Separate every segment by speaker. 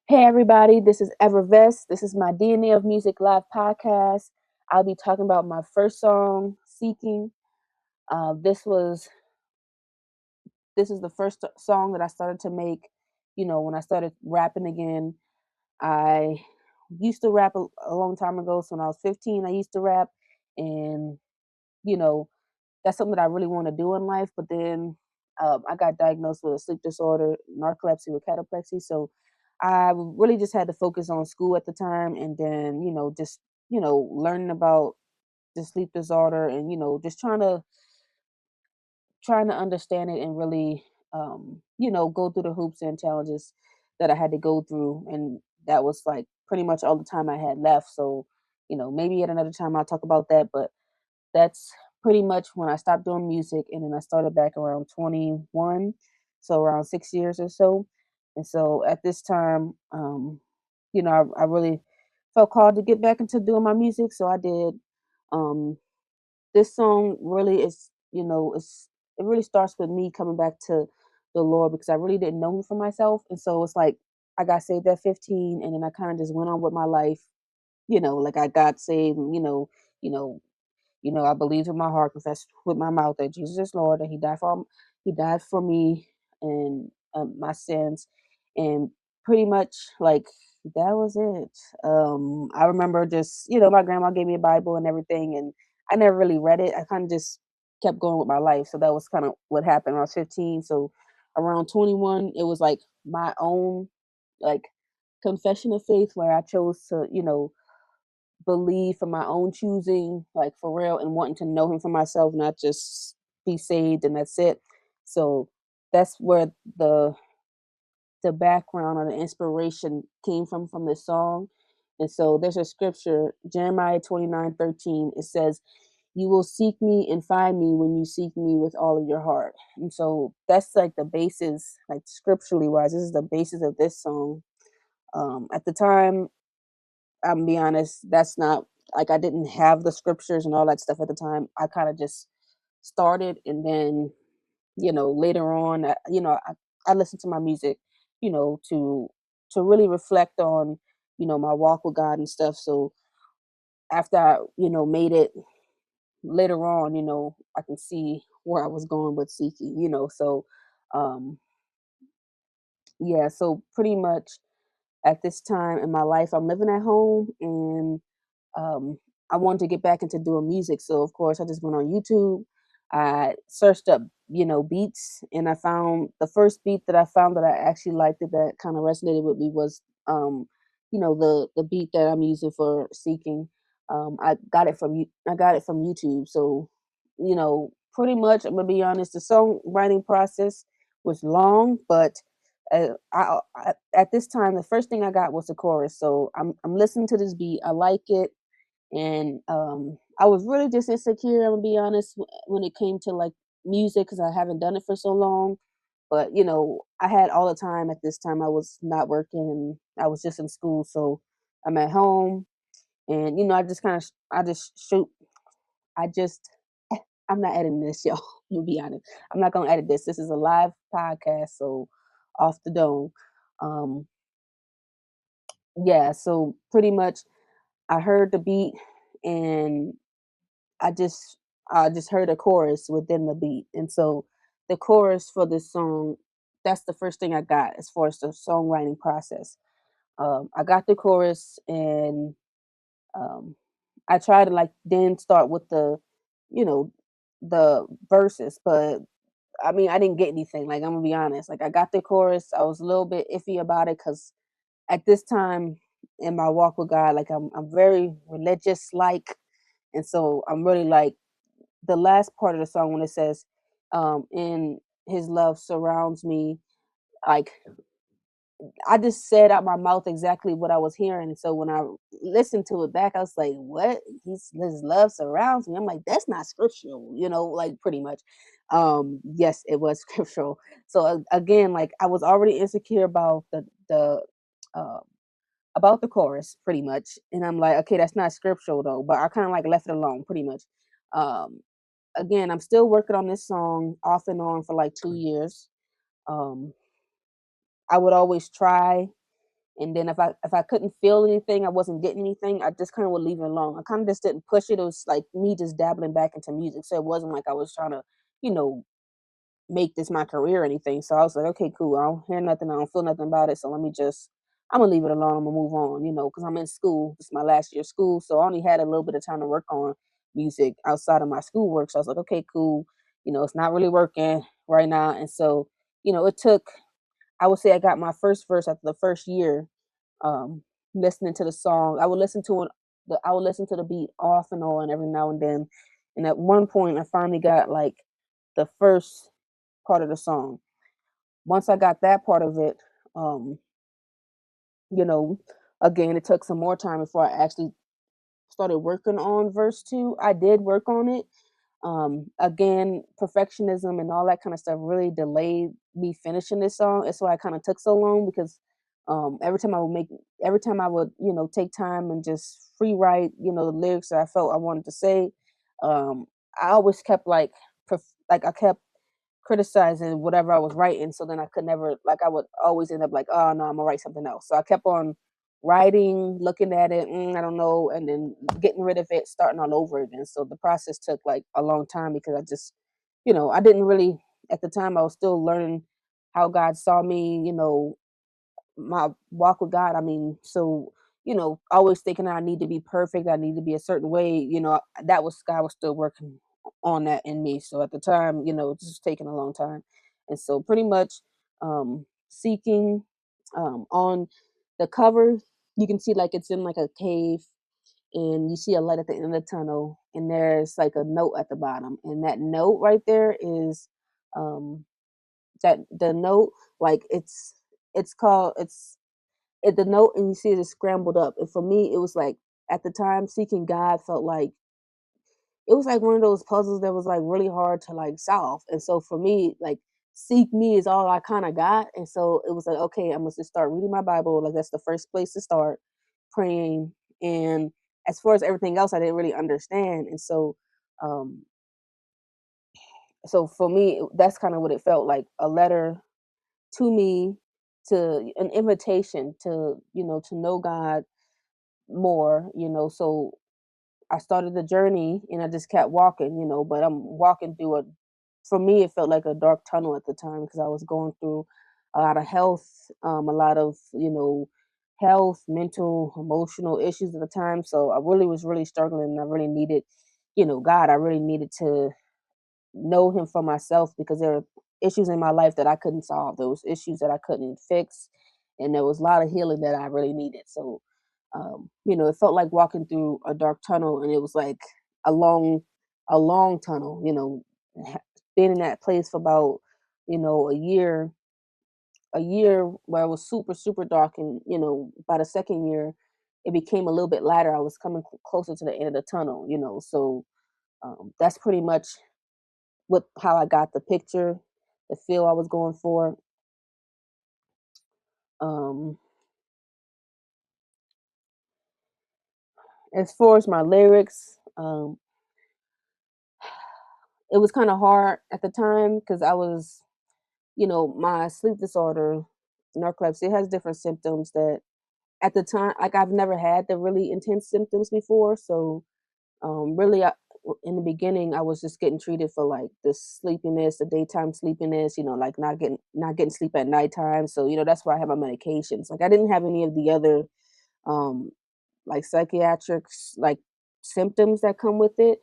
Speaker 1: Hey everybody, this is Evervest. This is my DNA of Music Live podcast. I'll be talking about my first song, "Seeking." Uh, this was this is the first song that I started to make. When I started rapping again, I used to rap a long time ago. So when I was 15, I used to rap, and you know that's something that I really want to do in life. But then I got diagnosed with a sleep disorder, narcolepsy with cataplexy. So I really just had to focus on school at the time, and then just learning about the sleep disorder, and just trying to understand it and really go through the hoops and challenges that I had to go through, and that was like pretty much all the time I had left. So maybe at another time I'll talk about that, but that's pretty much when I stopped doing music, and then I started back around 21, so around 6 years or so. And so at this time, I really felt called to get back into doing my music, so I did. Um, this song really is, it really starts with me coming back to the Lord because I really didn't know Him for myself, and so it's like I got saved at 15, and then I kind of just went on with my life. Like I got saved, you know, I believed in my heart, confessed with my mouth that Jesus is Lord, that He died for me and my sins, and pretty much like that was it. I remember just my grandma gave me a Bible and everything, and I never really read it. I kind of just kept going with my life. So that was kind of what happened when I was 15. So around 21, it was like my own like confession of faith where I chose to believe for my own choosing, like for real, and wanting to know Him for myself, not just be saved and that's it. So that's where the background or the inspiration came from this song. And so there's a scripture, Jeremiah 29:13. It says, "You will seek me and find me when you seek me with all of your heart." And so that's like the basis, like scripturally wise, this is the basis of this song. At the time, I'm gonna be honest, that's not like I didn't have the scriptures and all that stuff at the time. I kind of just started, and then later on, I listened to my music, to really reflect on my walk with God and stuff. So after I made it later on, I can see where I was going with seeking. So um yeah, so pretty much at this time in my life, I'm living at home, and um, I wanted to get back into doing music. So of course, I just went on YouTube. I searched up, beats, and I found the first beat that I found that I actually liked it, that kind of resonated with me was, the beat that I'm using for seeking. I got it from YouTube. So, pretty much, I'm gonna be honest. The songwriting process was long, but at this time, the first thing I got was the chorus. So I'm listening to this beat. I like it, and I was really just insecure. I'm gonna be honest when it came to like music because I haven't done it for so long. But I had all the time at this time. I was not working, and I was just in school, so I'm at home, and I just kind of I just shoot. I just I'm not editing this, y'all. To be honest, I'm not gonna edit this. This is a live podcast, so off the dome. Um, yeah, so pretty much I heard the beat, and I just I just heard a chorus within the beat. And so the chorus for this song, that's the first thing I got as far as the songwriting process. I got the chorus, and um, I tried to like then start with you know, the verses, but I mean, I didn't get anything. Like I'm gonna be honest. Like I got the chorus, I was a little bit iffy about it because at this time in my walk with God, like I'm very religious like, and so I'm really like the last part of the song when it says, "In His love surrounds me." Like I just said out my mouth exactly what I was hearing, and so when I listened to it back, I was like, "What? His love surrounds me." I'm like, "That's not scriptural," like pretty much. Yes, it was scriptural. So again, like I was already insecure about the uh, about the chorus pretty much, and I'm like, okay, that's not scriptural though, but I kind of like left it alone pretty much. um Again, I'm still working on this song off and on for like 2 years. um I would always try And then if I couldn't feel anything, I wasn't getting anything, I just kind of would leave it alone. I kind of just didn't push it. It was like me just dabbling back into music. So it wasn't like I was trying to, you know, make this my career or anything. So I was like, okay, cool. I don't hear nothing. I don't feel nothing about it. So I'm gonna leave it alone. I'm gonna move on, because I'm in school. This is my last year of school. So I only had a little bit of time to work on music outside of my schoolwork. So I was like, okay, cool. It's not really working right now. And so, it took, I would say I got my first verse after the first year, um, listening to the song. I would listen to the beat off and on every now and then. And at one point I finally got like the first part of the song. Once I got that part of it, um, you know, again, it took some more time before I actually started working on verse 2. I did work on it. Again, perfectionism and all that kind of stuff really delayed me finishing this song. That's why it kind of took so long because every time I would, take time and just free write, the lyrics that I felt I wanted to say, um, I always kept like I kept criticizing whatever I was writing. So then I could never, like, I would always end up like, oh no, I'm gonna write something else. So I kept on writing, looking at it, I don't know, and then getting rid of it, starting all over again. So the process took like a long time because I just, I didn't really, at the time, I was still learning how God saw me, my walk with God. I mean, so always thinking I need to be perfect, I need to be a certain way. That was God was still working on that in me. So at the time, it's just taking a long time, and so pretty much seeking on the cover, you can see like it's in like a cave, and you see a light at the end of the tunnel, and there's like a note at the bottom, and that note right there is um that the note, like it's called it's the note, and you see it is scrambled up. And for me, it was like at the time, seeking God felt like it was like one of those puzzles that was like really hard to like solve. And so for me, like seek me is all I kind of got. And so it was like, okay, I must just start reading my Bible. Like that's the first place to start praying. And as far as everything else, I didn't really understand. And um, so for me, that's kind of what it felt like, a letter to me, to an invitation to, to know God more, so I started the journey and I just kept walking, but I'm walking through for me, it felt like a dark tunnel at the time because I was going through a lot of health, a lot of, health, mental, emotional issues at the time. So I really was really struggling, and I really needed, God. I really needed to know him for myself because there are issues in my life that I couldn't solve. There was issues that I couldn't fix, and there was a lot of healing that I really needed. So, it felt like walking through a dark tunnel, and it was like a long, a long tunnel. Being in that place for about, a year where it was super super dark, and by the second year, it became a little bit lighter. I was coming closer to the end of the tunnel. So that's pretty much what how I got the picture, the feel I was going for. Um, as far as my lyrics, it was kind of hard at the time because I was, my sleep disorder, narcolepsy, it has different symptoms that at the time, like I've never had the really intense symptoms before. So really, in the beginning, I was just getting treated for like the sleepiness, the daytime sleepiness. Like not getting sleep at nighttime. So that's why I have my medications. Like I didn't have any of the other um, like psychiatric like symptoms that come with it.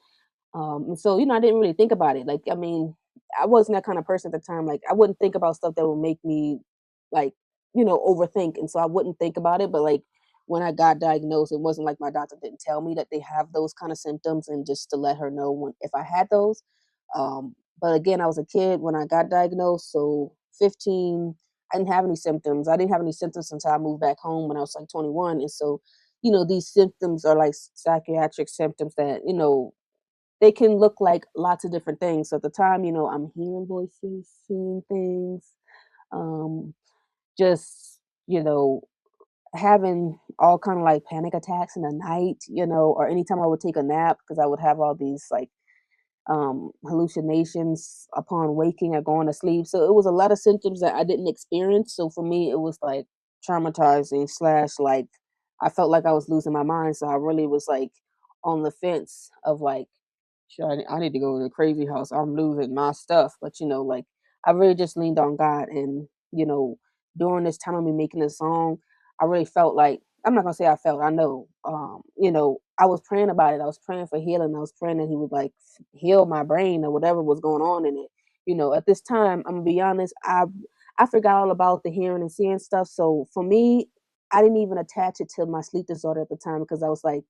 Speaker 1: And so, I didn't really think about it. Like, I mean, I wasn't that kind of person at the time. Like, I wouldn't think about stuff that would make me like, overthink. And so I wouldn't think about it. But like when I got diagnosed, it wasn't like my doctor didn't tell me that they have those kind of symptoms and just to let her know if I had those. But again, I was a kid when I got diagnosed. So 15, I didn't have any symptoms. I didn't have any symptoms until I moved back home when I was like 21. And so, these symptoms are like psychiatric symptoms that, they can look like lots of different things. So at the time, I'm hearing voices, seeing things, um, just, having all kind of like panic attacks in the night, or anytime I would take a nap because I would have all these like hallucinations upon waking or going to sleep. So it was a lot of symptoms that I didn't experience. So for me, it was like traumatizing slash like I felt like I was losing my mind. So I really was like on the fence of like, sure, I need to go to the crazy house. I'm losing my stuff. But like I really just leaned on God, and during this time of me making this song, I really felt like I'm not gonna say I felt. I know. I was praying about it. I was praying for healing. I was praying that He would like heal my brain or whatever was going on in it. At this time, I'm gonna be honest. I forgot all about the hearing and seeing stuff. So for me, I didn't even attach it to my sleep disorder at the time because I was like,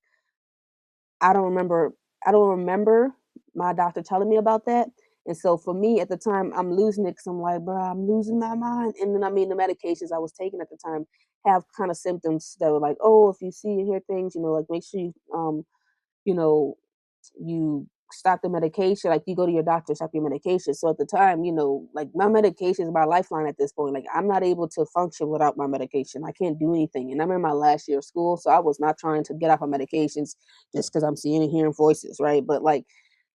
Speaker 1: I don't remember I don't remember my doctor telling me about that. And so for me at the time, I'm losing it because I'm like, bro, I'm losing my mind. And then I mean the medications I was taking at the time have kind of symptoms that were like, oh, if you see and hear things, like make sure you know, you stop the medication, like you go to your doctor, stop your medication. So at the time, like my medication is my lifeline at this point. Like I'm not able to function without my medication. I can't do anything. And I'm in my last year of school, so I was not trying to get off of medications just because I'm seeing and hearing voices, right? But like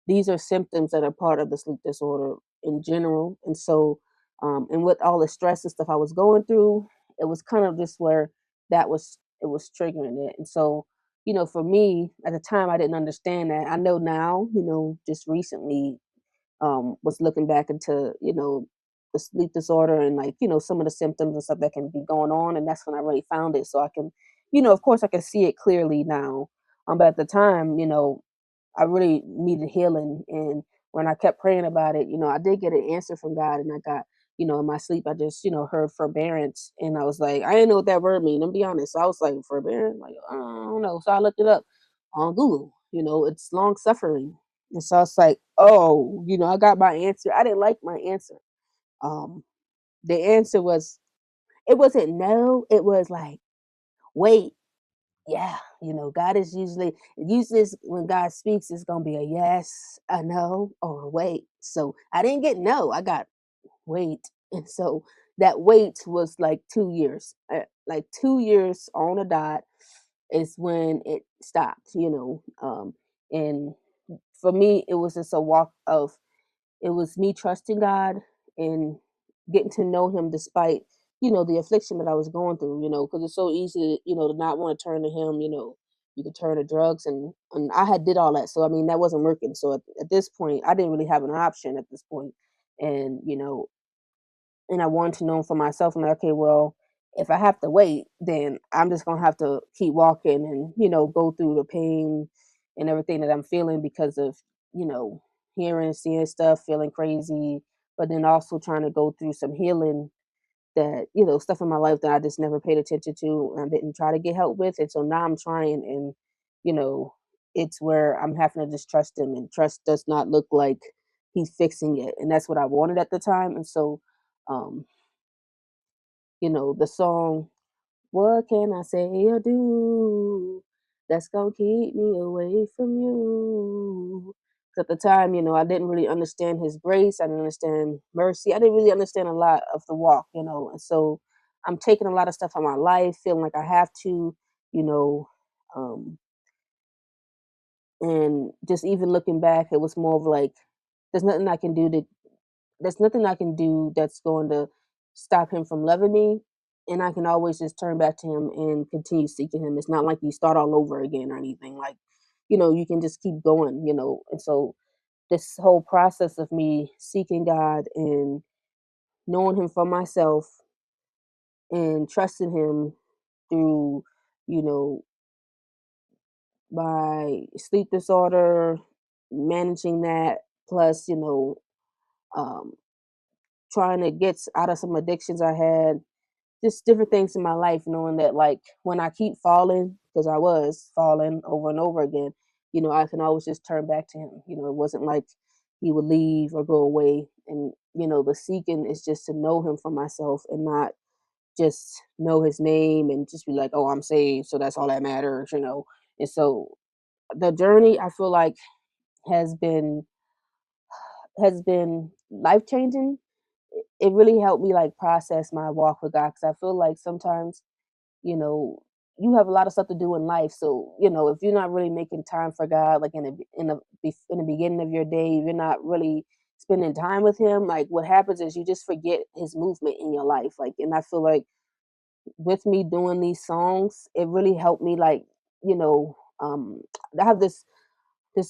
Speaker 1: these are symptoms that are part of the sleep disorder in general. And so, and with all the stress and stuff I was going through, it was kind of just where it was triggering it. And so, for me at the time, I didn't understand that. I know now, just recently, was looking back into, the sleep disorder and like, some of the symptoms and stuff that can be going on. And that's when I really found it. So I can, of course I can see it clearly now. But at the time, I really needed healing. And when I kept praying about it, I did get an answer from God, and I got, in my sleep, I just, heard forbearance. And I was like, I didn't know what that word mean. I'm be honest. So I was like, forbearance? Like, I don't know. So I looked it up on Google. It's long suffering. And so it's like, oh, I got my answer. I didn't like my answer. Um, the answer was, it wasn't no, it was like, wait. Yeah, God is usually when God speaks, it's gonna be a yes, a no, or a wait. So I didn't get no, I got wait. And so that wait was like 2 years. Like 2 years on a dot is when it stopped. And for me, it was just a walk of it was me trusting God and getting to know Him despite, the affliction that I was going through, because it's so easy, to not want to turn to Him, you could turn to drugs and I had did all that. So, I mean, that wasn't working. So at this point, I didn't really have an option at this point. And, and I wanted to know for myself, I'm like, okay, well, if I have to wait, then I'm just gonna have to keep walking and, go through the pain and everything that I'm feeling because of, you know, hearing, seeing stuff, feeling crazy, but then also trying to go through some healing that, stuff in my life that I just never paid attention to and I didn't try to get help with. And so now I'm trying and, you know, it's where I'm having to just trust him and trust does not look like he's fixing it. And that's what I wanted at the time. And so um the song, "What can I say or do that's gonna keep me away from you?" 'Cause at the time, I didn't really understand His grace. I didn't understand mercy. I didn't really understand a lot of the walk. And so I'm taking a lot of stuff on my life, feeling like I have to, you know, um, and just even looking back, it was more of like, there's nothing I can do to there's nothing I can do that's going to stop him from loving me, and I can always just turn back to him and continue seeking him. It's not like you start all over again or anything. Like, you can just keep going. And so this whole process of me seeking God and knowing him for myself and trusting him through, you know, my sleep disorder, managing that, plus, um, trying to get out of some addictions I had, just different things in my life, knowing that like when I keep falling, because I was falling over and over again, I can always just turn back to him. It wasn't like he would leave or go away. And, the seeking is just to know him for myself and not just know his name and just be like, oh, I'm saved. So that's all that matters. And so the journey I feel like has been has been life changing. It really helped me like process my walk with God because I feel like sometimes you know, you have a lot of stuff to do in life. So, if you're not really making time for God, like in the beginning of your day, you're not really spending time with Him. Like what happens is you just forget His movement in your life. Like, and I feel like with me doing these songs, it really helped me, like, you know, I have this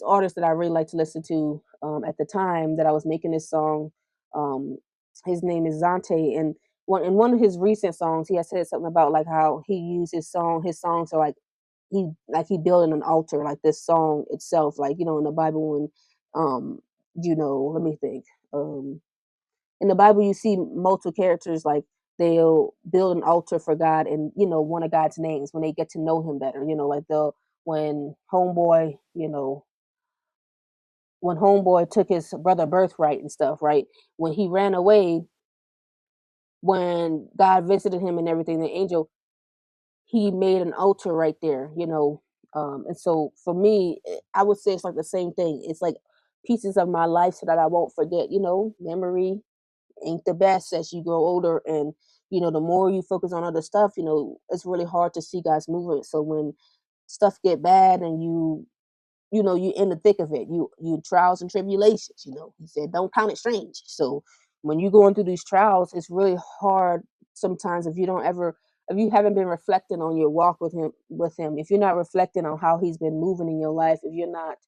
Speaker 1: artist that I really like to listen to, at the time that I was making this song. Um, his name is Zante, and one of his recent songs, he has said something about like how he used his songs are like he building an altar, like this song itself, like in the Bible when, let me think. Um, in the Bible, you see multiple characters like they'll build an altar for God and one of God's names when they get to know Him better. Like they'll when homeboy, when homeboy took his brother birthright and stuff, right? When he ran away, when God visited him and everything, the angel, he made an altar right there. And so for me, I would say it's like the same thing. It's like pieces of my life so that I won't forget. Memory ain't the best as you grow older, and the more you focus on other stuff, it's really hard to see God's movement. So when stuff get bad and you in the thick of it, you trials and tribulations. He said don't count it strange. So when you're going through these trials, it's really hard sometimes if you haven't been reflecting on your walk with him, if you're not reflecting on how he's been moving in your life, if you're not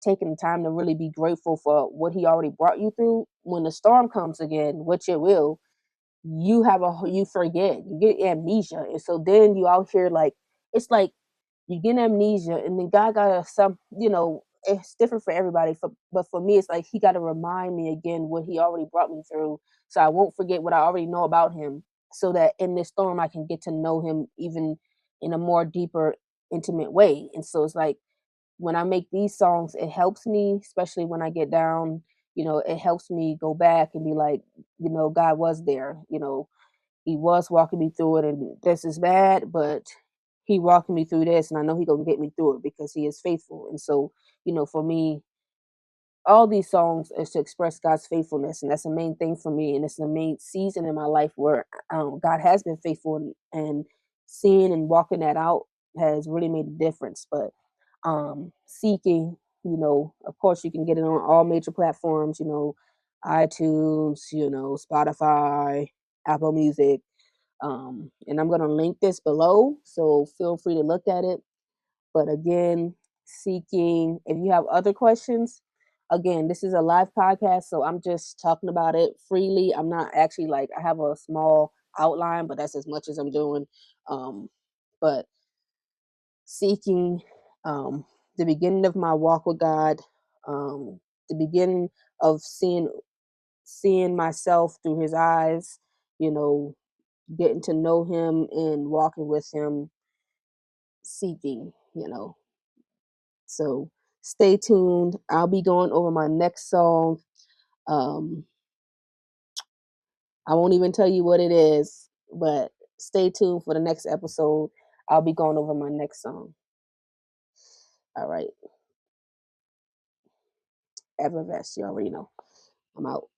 Speaker 1: taking the time to really be grateful for what he already brought you through, when the storm comes again, which it will, you forget, you get amnesia. And so then you out here like, it's like you get amnesia, and then God got to it's different for everybody. But for me, it's like He got to remind me again what He already brought me through, so I won't forget what I already know about Him. So that in this storm, I can get to know Him even in a more deeper, intimate way. And so it's like when I make these songs, it helps me, especially when I get down. It helps me go back and be like, God was there. He was walking me through it, and this is bad, but He walking me through this, and I know He gonna get me through it because He is faithful. And so, for me, all these songs is to express God's faithfulness, and that's the main thing for me. And it's the main season in my life where God has been faithful, and seeing and walking that out has really made a difference. But seeking, of course, you can get it on all major platforms. iTunes, Spotify, Apple Music. And I'm going to link this below, so feel free to look at it. But again, seeking, if you have other questions, again, this is a live podcast, so I'm just talking about it freely. I'm not actually like, I have a small outline, but that's as much as I'm doing. But seeking, the beginning of my walk with God, the beginning of seeing myself through His eyes, you know, getting to know Him and walking with Him, seeking. So stay tuned. I'll be going over my next song. Um, I won't even tell you what it is, but stay tuned for the next episode. I'll be going over my next song. All right. Evervest, you already know. I'm out.